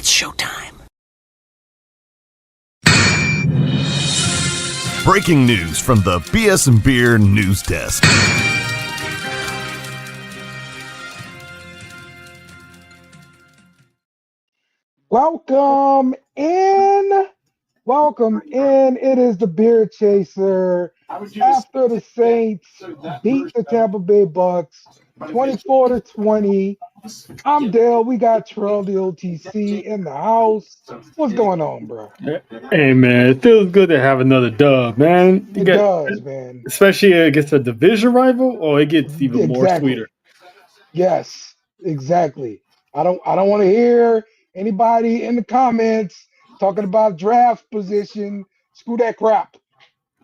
It's showtime. Breaking news from the BS and Beer News Desk. Welcome in. Welcome in. It is the Beer Chaser. After the Saints beat the Tampa Bay Bucks 24-20. I'm Dale. We got Terrell, the OTC, in the house. What's going on, bro? Hey, man, it feels good to have another dub, man. It does, man. Especially against a division rival, or it gets even more sweeter. Yes, exactly. I don't want to hear anybody in the comments talking about draft position. Screw that crap.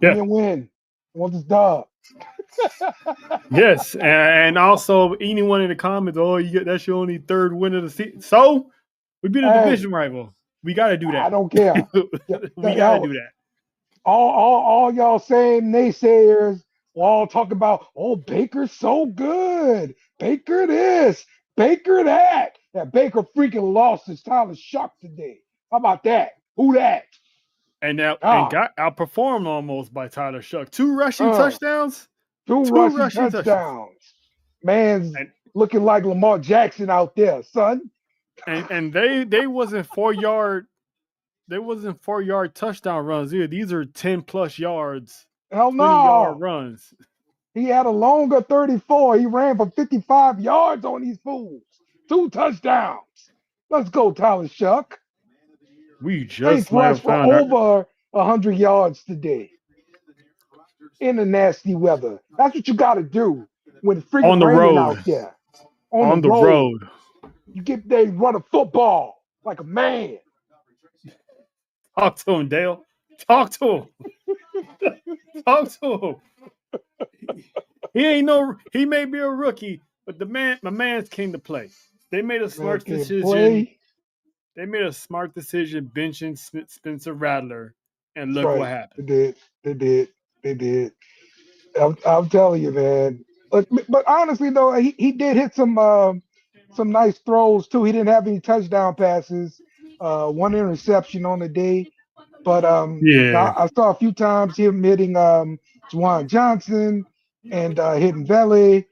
Give me a win. I want this dub. Yes, and also anyone in the comments, that's your only third win of the season. So we beat a division rival. We got to do that. I don't care. We got to do that. All y'all saying naysayers will all talk about, Baker's so good. Baker this, Baker that. That Baker freaking lost his Tyler Shuck today. How about that? Who that? And got outperformed almost by Tyler Shuck. 2 rushing touchdowns. Two rushing touchdowns. Man's looking like Lamar Jackson out there, son. And they wasn't 4-yard. They wasn't 4-yard touchdown runs either. These are 10+ yards. Hell no. 20-yard runs. He had a longer 34. He ran for 55 yards on these fools. 2 touchdowns. Let's go, Tyler Shuck. We just rushed for over 100 yards today in the nasty weather. That's what you got to do when it's freaking raining out there. On the road. You get there, run a football like a man. Talk to him, Dale. Talk to him. Talk to him. He may be a rookie, but my man's came to play. They made a smart decision. They made a smart decision benching Spencer Rattler, and look what happened. They did. I'm telling you, man. But honestly, though, he did hit some nice throws too. He didn't have any touchdown passes. 1 interception on the day, but I saw a few times him hitting Juwan Johnson and hitting Vele.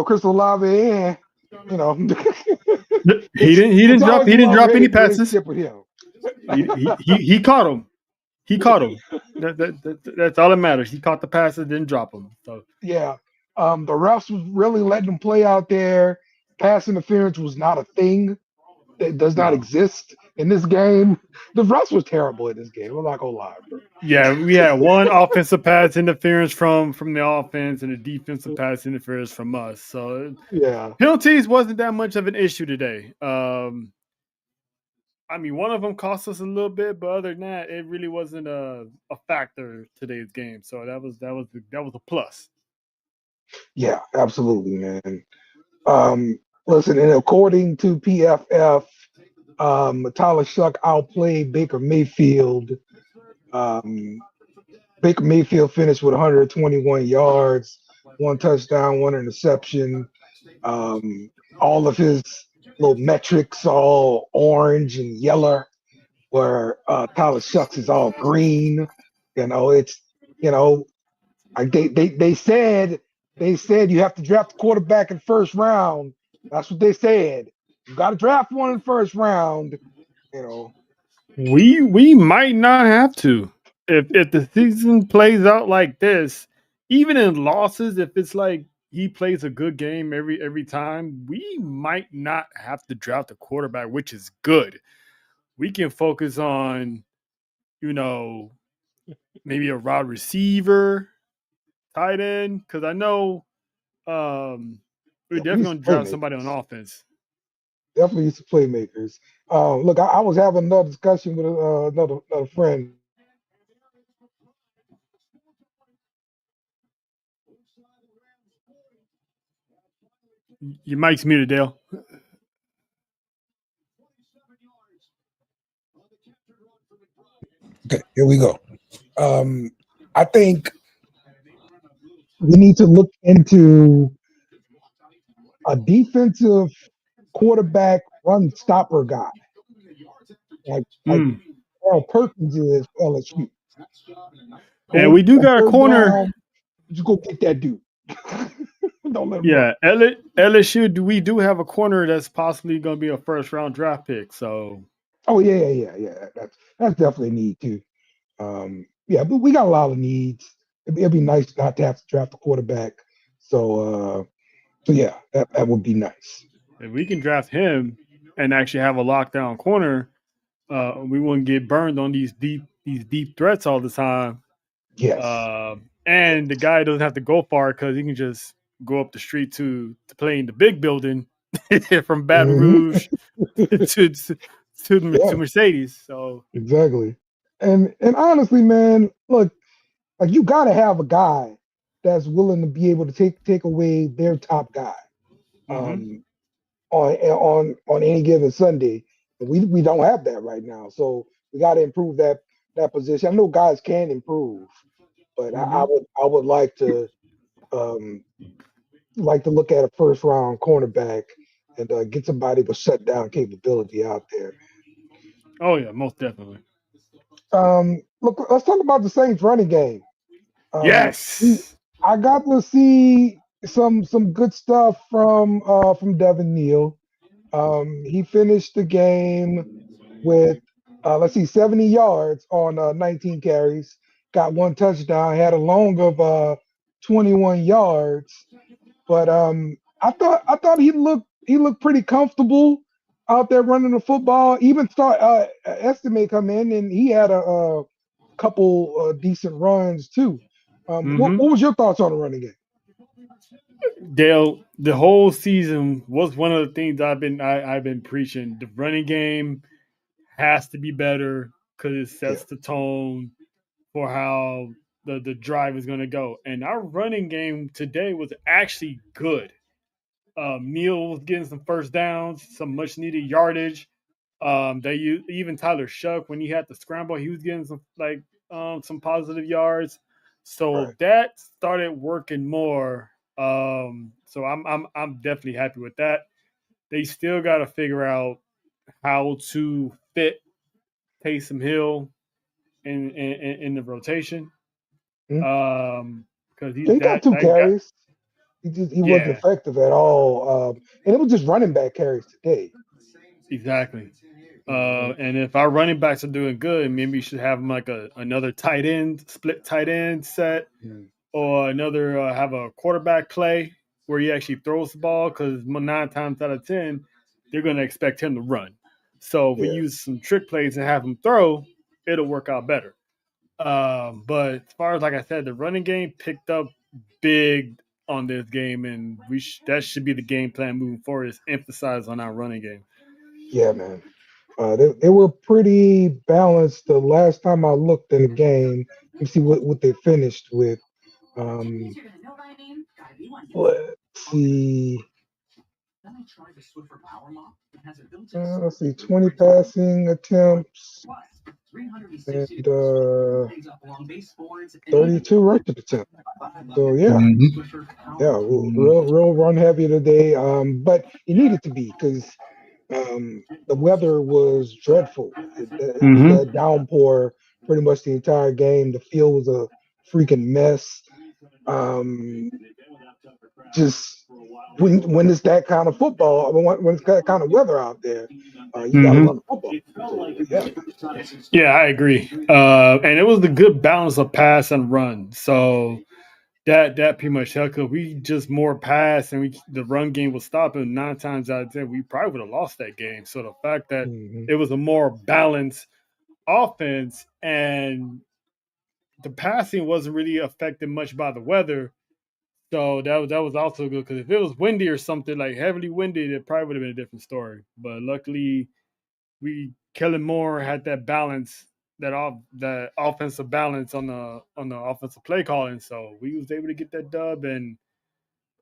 Chris Olave, and he didn't drop any passes. He caught him. He caught him. That's all that matters. He caught the passes, didn't drop them. So yeah, the refs was really letting them play out there. Pass interference was not a thing. It does not exist in this game. The refs was terrible in this game. I'm not gonna lie, bro. Yeah, we had 1 offensive pass interference from the offense and a defensive pass interference from us. So penalties wasn't that much of an issue today. One of them cost us a little bit, but other than that, it really wasn't a factor today's game. So that was a plus. Yeah, absolutely, man. Listen, and according to PFF, Tyler Shuck outplayed Baker Mayfield. Baker Mayfield finished with 121 yards, 1 touchdown, 1 interception. All of his little metrics all orange and yellow, where Tyler Shuck's is all green. They said you have to draft the quarterback in first round. That's what they said. You got to draft one in the first round. We might not have to if the season plays out like this. Even in losses, if it's like he plays a good game every time, we might not have to draft a quarterback, which is good. We can focus on, maybe a wide receiver, tight end, because I know we're definitely going to draft somebody on offense. Definitely use the playmakers. Look, I was having another discussion with another friend. Your mic's muted, Dale. Okay, here we go. I think we need to look into a defensive quarterback run stopper guy. like Carl Perkins is LSU. And we do got a corner. Down, just go get that dude. Don't let him Yeah, LSU. We do have a corner that's possibly going to be a first round draft pick. So. Oh yeah. That's definitely a need too. Yeah, but we got a lot of needs. It'd be nice not to have to draft a quarterback. So yeah, that would be nice. If we can draft him and actually have a lockdown corner, we wouldn't get burned on these deep threats all the time. Yes. And the guy doesn't have to go far because he can just go up the street to play in the big building from Baton Rouge to Mercedes. So exactly. And honestly, man, look, like you got to have a guy that's willing to be able to take away their top guy on any given Sunday. We don't have that right now, so we got to improve that position. I know guys can improve, but I would like to look at a first round cornerback and get somebody with shutdown capability out there. Oh yeah, most definitely. Look, let's talk about the Saints running game. Yes, I got to see some good stuff from Devin Neal. He finished the game with 70 yards on 19 carries, got one touchdown, had a long of 21 yards. But I thought he looked pretty comfortable out there running the football. Even start Estimate come in and he had a couple decent runs too. What was your thoughts on the running game? Dale, the whole season was one of the things I've been preaching. The running game has to be better because it sets the tone for how the drive is going to go. And our running game today was actually good. Neal was getting some first downs, some much needed yardage. Even Tyler Shuck, when he had to scramble, he was getting some positive yards. So that started working more. So I'm definitely happy with that. They still got to figure out how to fit Taysom Hill in the rotation. Because he got two carries. He wasn't effective at all. And it was just running back carries today. Exactly. And if our running backs are doing good, maybe we should have them like another split tight end set, or another have a quarterback play where he actually throws the ball, because 9 times out of 10 they're going to expect him to run. So if we use some trick plays and have him throw, it'll work out better. But as far as, like I said, the running game picked up big on this game, and that should be the game plan moving forward, is emphasize on our running game. Yeah, man. They were pretty balanced the last time I looked in the game. You see what they finished with. Let's see. Let's see, 20 passing attempts and 32 rushing attempts. So yeah, real run heavy today. But it needed to be because the weather was dreadful. We had downpour pretty much the entire game. The field was a freaking mess. Just when it's that kind of football, when it's that kind of weather out there, you got to run the football. So, yeah, I agree. And it was the good balance of pass and run. So that pretty much helped. Cause we just more pass and the run game was stopping 9 times out of 10. We probably would have lost that game. So the fact that it was a more balanced offense and the passing wasn't really affected much by the weather. So that was also good, because if it was windy or something, like heavily windy, it probably would have been a different story. But luckily, Kellen Moore had that balance, that offensive balance on the offensive play calling. So we was able to get that dub, and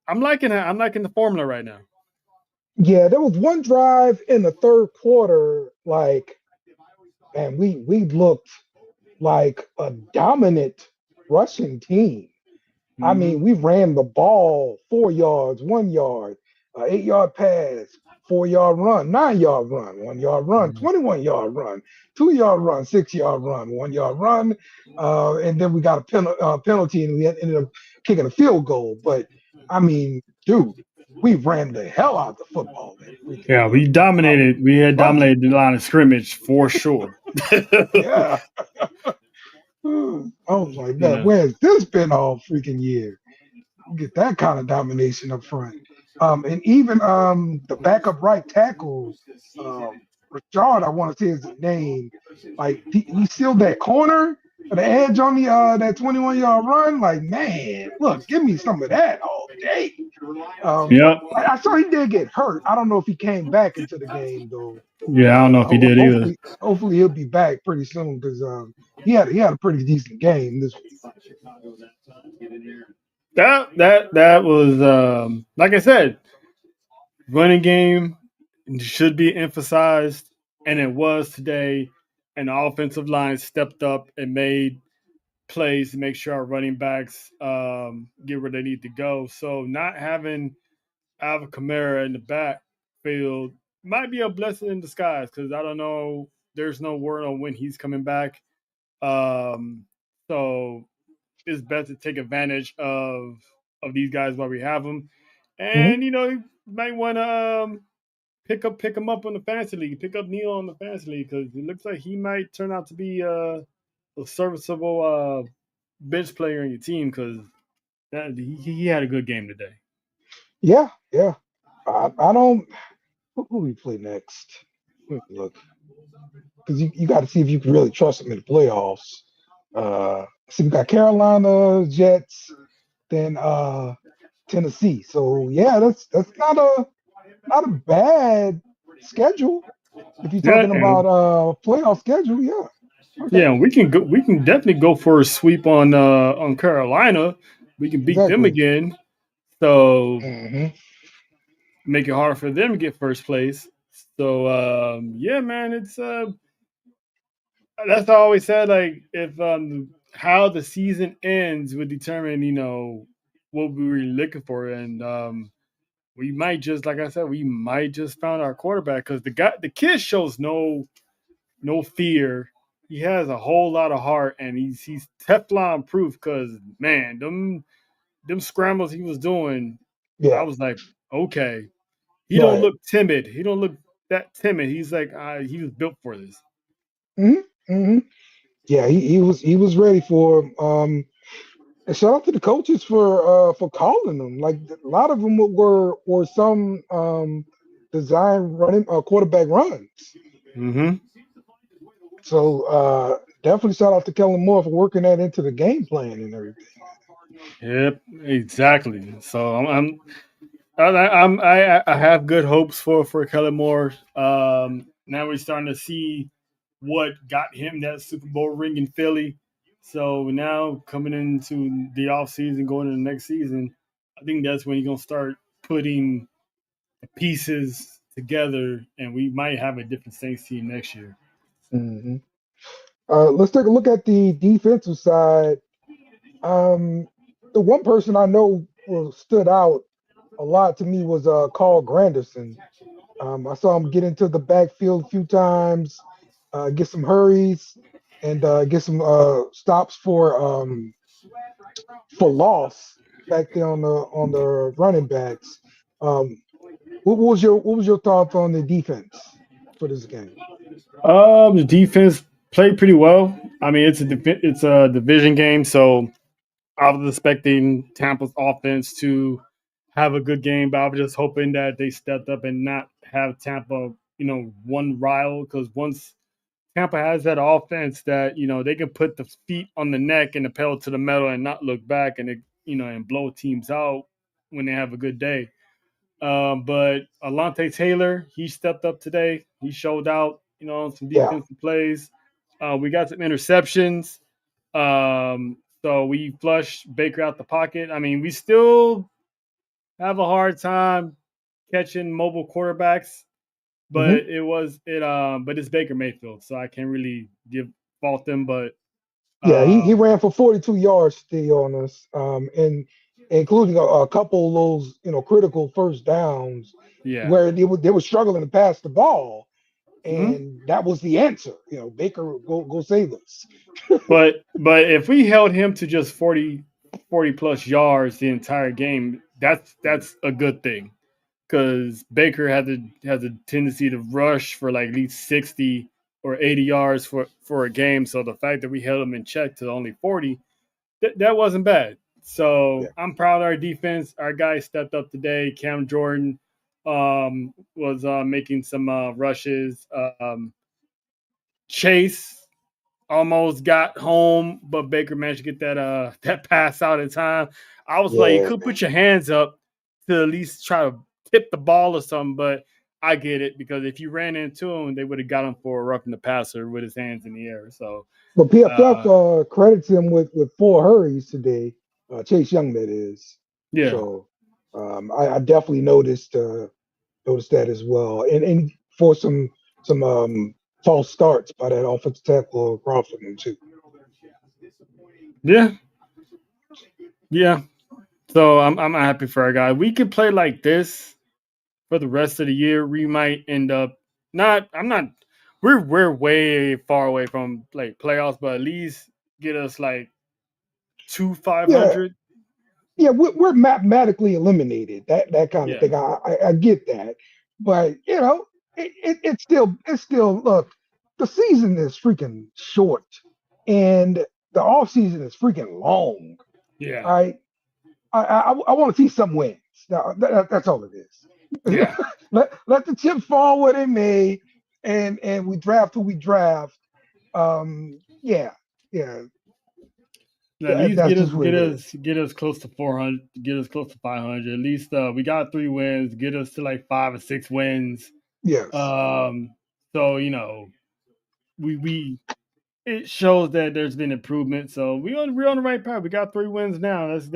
I'm liking it. I'm liking the formula right now. Yeah, there was one drive in the third quarter, and we looked like a dominant Russian team. I mean, we ran the ball 4 yards, 1 yard, 8-yard pass, 4-yard run, 9-yard run, 1-yard run, 21-yard run, 2-yard run, 6-yard run, 1-yard run, and then we got a penalty, and we ended up kicking a field goal. But I mean, dude, we ran the hell out of the football that freaking Yeah, we dominated. We had dominated the line of scrimmage for sure. Yeah. I was like, man, where's this been all freaking year? Get that kind of domination up front. And even the backup right tackle, Rashard, I want to say his name. Like he sealed that corner, the edge on the that 21-yard run. Like, man, look, give me some of that all day. Yep. I saw he did get hurt. I don't know if he came back into the game though. Yeah, I don't know if he did either. Hopefully he'll be back pretty soon because he had a pretty decent game this week. That was like I said, running game should be emphasized, and it was today. And the offensive line stepped up and made plays to make sure our running backs get where they need to go. So not having Alvin Kamara in the backfield might be a blessing in disguise because I don't know. There's no word on when he's coming back. So it's best to take advantage of these guys while we have them. And, you might want to pick him up on the fantasy league, pick up Neil on the fantasy league because it looks like he might turn out to be a serviceable bench player in your team because he had a good game today. Yeah. I don't. Who we play next? Let me look. Because you got to see if you can really trust them in the playoffs. We got Carolina, Jets, then Tennessee. So yeah, that's not a bad schedule. If you're talking about playoff schedule, yeah. Okay. Yeah, we can definitely go for a sweep on Carolina. We can beat them again. So make it hard for them to get first place. So yeah, man, it's that's what I always said. Like if how the season ends would determine, what we were looking for, and we might just, like I said, found our quarterback because the kid shows no fear. He has a whole lot of heart, and he's Teflon proof. Because man, them scrambles he was doing, I was like, okay, he don't look timid. He don't look that timid. He's like, he was built for this. Yeah, he was ready for. And shout out to the coaches for calling them. Like a lot of them were some design running quarterback runs. So definitely shout out to Kellen Moore for working that into the game plan and everything. Yep, exactly. So I have good hopes for Kellen Moore. Now we're starting to see what got him that Super Bowl ring in Philly. So now coming into the offseason, going into the next season, I think that's when he's gonna start putting the pieces together, and we might have a different Saints team next year. Let's take a look at the defensive side. The one person I know stood out a lot to me was Carl Granderson. I saw him get into the backfield a few times, get some hurries, and get some stops for loss back there on the running backs. What was your thoughts on the defense for this game? The defense played pretty well. I mean, it's a division game, so I was expecting Tampa's offense to have a good game, but I was just hoping that they stepped up and not have Tampa, one rile. Because once Tampa has that offense that, they can put the feet on the neck and the pedal to the metal and not look back and, and blow teams out when they have a good day. But Alontae Taylor, he stepped up today. He showed out, on some defensive plays. We got some interceptions. So we flushed Baker out the pocket. I mean, we still have a hard time catching mobile quarterbacks, but but it's Baker Mayfield, so I can't really fault them. But he ran for 42 yards today on us, and including a couple of those critical first downs where they were struggling to pass the ball, and that was the answer. Baker, go save us. But if we held him to just 40 plus yards the entire game, that's a good thing, because Baker has a tendency to rush for like at least 60 or 80 yards for a game. So the fact that we held him in check to only 40, that wasn't bad. So I'm proud of our defense. Our guys stepped up today. Cam Jordan was making some rushes. Chase almost got home, but Baker managed to get that pass out in time. I was like, you could put your hands up to at least try to tip the ball or something, but I get it, because if you ran into him, they would have got him for a roughing the passer with his hands in the air. So, but PFF credits him with 4 hurries today. Chase Young, that is. Yeah. So I definitely noticed that as well, and for some false starts by that offensive tackle Crawford too. Yeah. So I'm happy for our guy. We could play like this for the rest of the year. We might end up we're way far away from like playoffs, but at least get us like 500. Yeah, we're mathematically eliminated. That kind of thing. I get that, but it's still look. The season is freaking short, and the off season is freaking long. Yeah. All right. I want to see some wins. That's all it is. Yeah. let the chips fall where they may, and we draft who we draft. Yeah. At least get us close to 400, get us close to 500. At least we got 3 wins. Get us to like 5 or 6 wins. Yes. So we it shows that there's been improvement. So we're on the right path. We got 3 wins now. Let's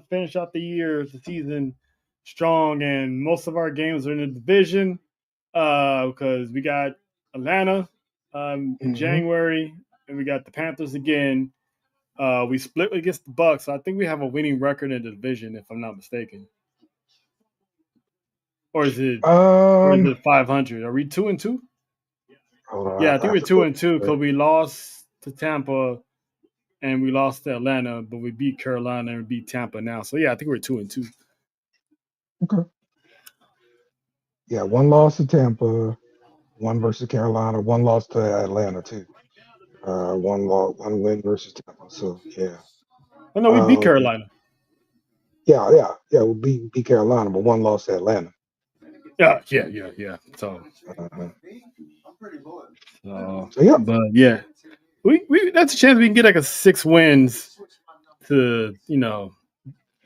finish out the season strong, and most of our games are in the division because we got Atlanta in January, and we got the Panthers again. We split against the Bucks. So I think we have a winning record in the division, if I'm not mistaken. Or is it 500? Are we 2-2? Yeah, I think we're 2-2 because we lost to Tampa and we lost to Atlanta, but we beat Carolina and we beat Tampa now. So yeah, I think we're 2-2. Okay. Yeah, 1 loss to Tampa, 1 versus Carolina, 1 loss to Atlanta too. 1 win versus Tampa. So yeah. Oh no, we beat Carolina. Yeah. We beat Carolina, but 1 loss to Atlanta. Yeah. So yeah. But yeah, we that's a chance we can get like a 6 wins to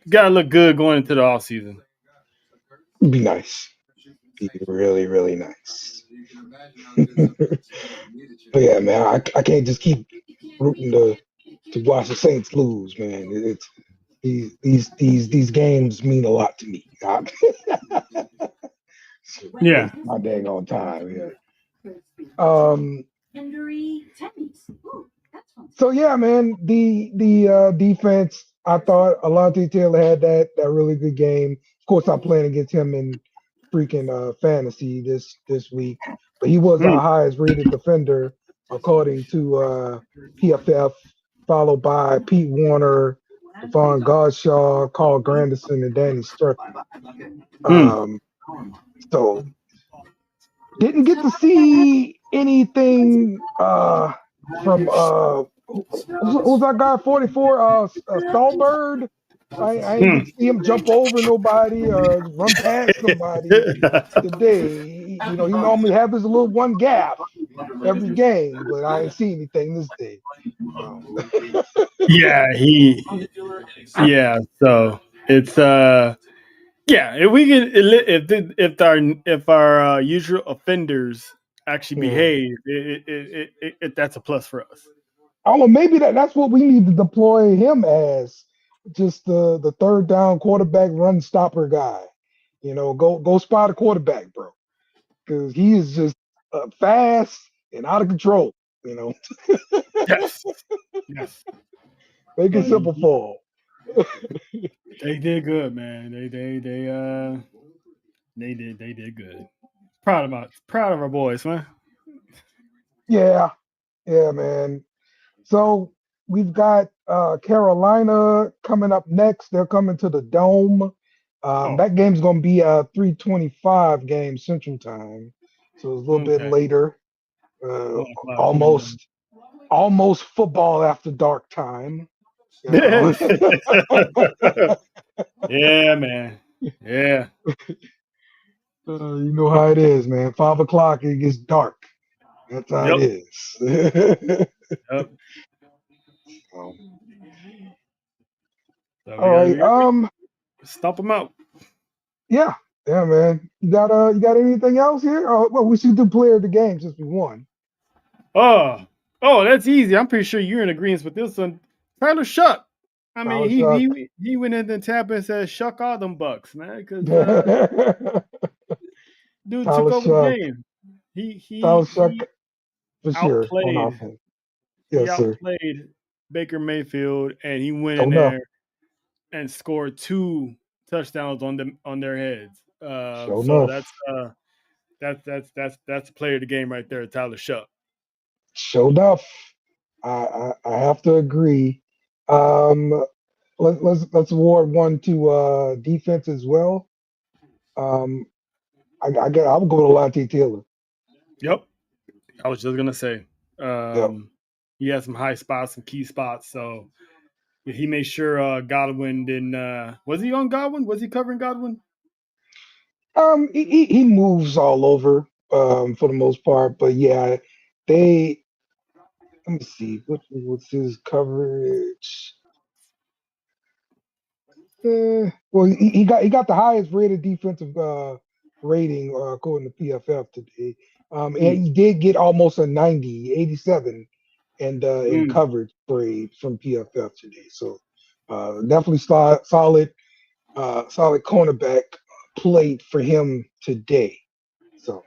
gotta look good going into the off season. It'd be nice. Be really, really nice. But yeah, man, I can't just keep rooting to watch the Saints lose, man. It's these games mean a lot to me. Yeah. My dang on time. Yeah. So yeah, man, the defense. I thought Alontae Taylor had that really good game. Of course, I'm playing against him in freaking fantasy this week, but he was our highest rated defender according to PFF, followed by Pete Warner, Devon Godshaw, Carl Granderson, and Danny Strickland. So didn't get to see anything from who's that guy 44 Stallbird. I didn't get to see him jump over nobody or run past somebody today. He normally have his little 1 gap every game, but I ain't see anything this day. So it's if we can if our usual offenders actually behave, that's a plus for us. Oh, maybe that's what we need to deploy him as, just the 3rd down quarterback run stopper guy. Go spot a quarterback, bro, because he is just fast and out of control. Yes. Make it simple for him. They did good, man. They did good. Proud of our boys, man. Yeah, man. So we've got Carolina coming up next. They're coming to the Dome. That game's going to be a 3:25 game Central Time, so it's a little bit later. Almost football after dark time. You know? Yeah, man. Yeah. You know how it is, man. 5 o'clock, it gets dark. That's how it is. Yep. All right. Stomp them out. Yeah, man. You got anything else here? Well, we should do player of the game since we won. Oh, that's easy. I'm pretty sure you're in agreement with this one. Tyler Shuck. I mean, he went into Tampa and said, "Shuck all them Bucks, man," because dude Tyler took over the game. He for sure outplayed. On offense. Yes, he outplayed Baker Mayfield, and he went in there and scored 2 touchdowns on their heads. That's the player of the game right there, Tyler Shuck. Sure enough. I have to agree. Let's award one to defense as well. I would go to Lante Taylor. Yep, I was just gonna say. He had some high spots, some key spots. So he made sure Godwin didn't. Was he on Godwin? Was he covering Godwin? He moves all over for the most part, but yeah, let me see what's his coverage. Well, he got the highest rated defensive rating according to PFF today. And he did get almost a 90, 87 in coverage grade from PFF today. So definitely solid cornerback played for him today. So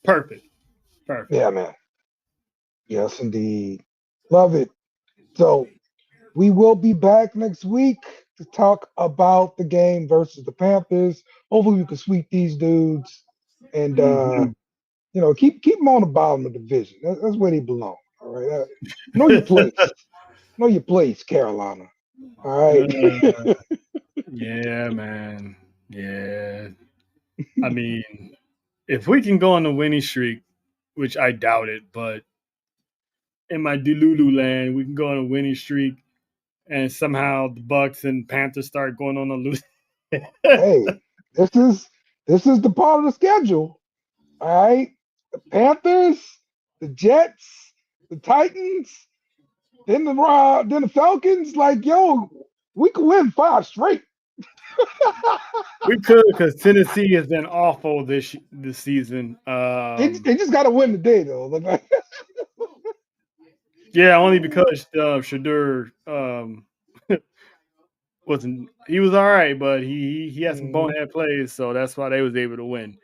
perfect. Yeah, man. Yes, indeed. Love it. So we will be back next week to talk about the game versus the Panthers. Hopefully we can sweep these dudes and keep them on the bottom of the division. That's where they belong. All right. Know your place. Know your place, Carolina. All right. Yeah, man. Yeah. I mean, if we can go on a winning streak, which I doubt it, but in my Delulu land, we can go on a winning streak, and somehow the Bucks and Panthers start going on a losing. Hey, this is the part of the schedule. All right. The Panthers, the Jets, the Titans, then the Falcons. Like, yo, we could win 5 straight. We could, because Tennessee has been awful this season. They just got to win today, though. Yeah, only because Shedeur wasn't. He was all right, but he had some bonehead plays, so that's why they was able to win.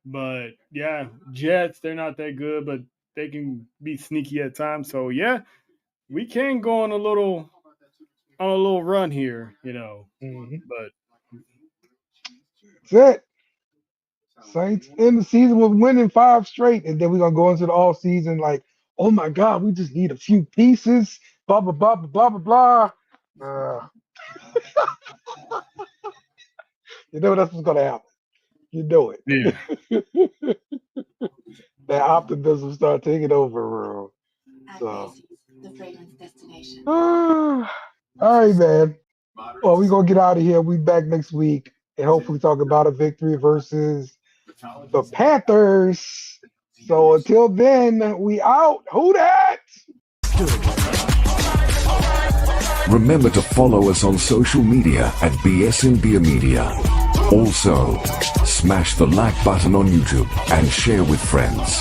But yeah, Jets, they're not that good, but they can be sneaky at times. So yeah, we can go on a little run here, But that's it. Saints in the season with winning 5 straight, and then we're gonna go into the off season like, oh my God, we just need a few pieces. Blah blah blah blah blah blah. You know that's what's gonna happen. You know it. Yeah. That optimism start taking over, bro. So. All right, man. Well, we're gonna get out of here. We back next week and hopefully talk about a victory versus the Panthers. So until then, we out. Who dat? Remember to follow us on social media at BS Beer Media. Also, smash the like button on YouTube and share with friends.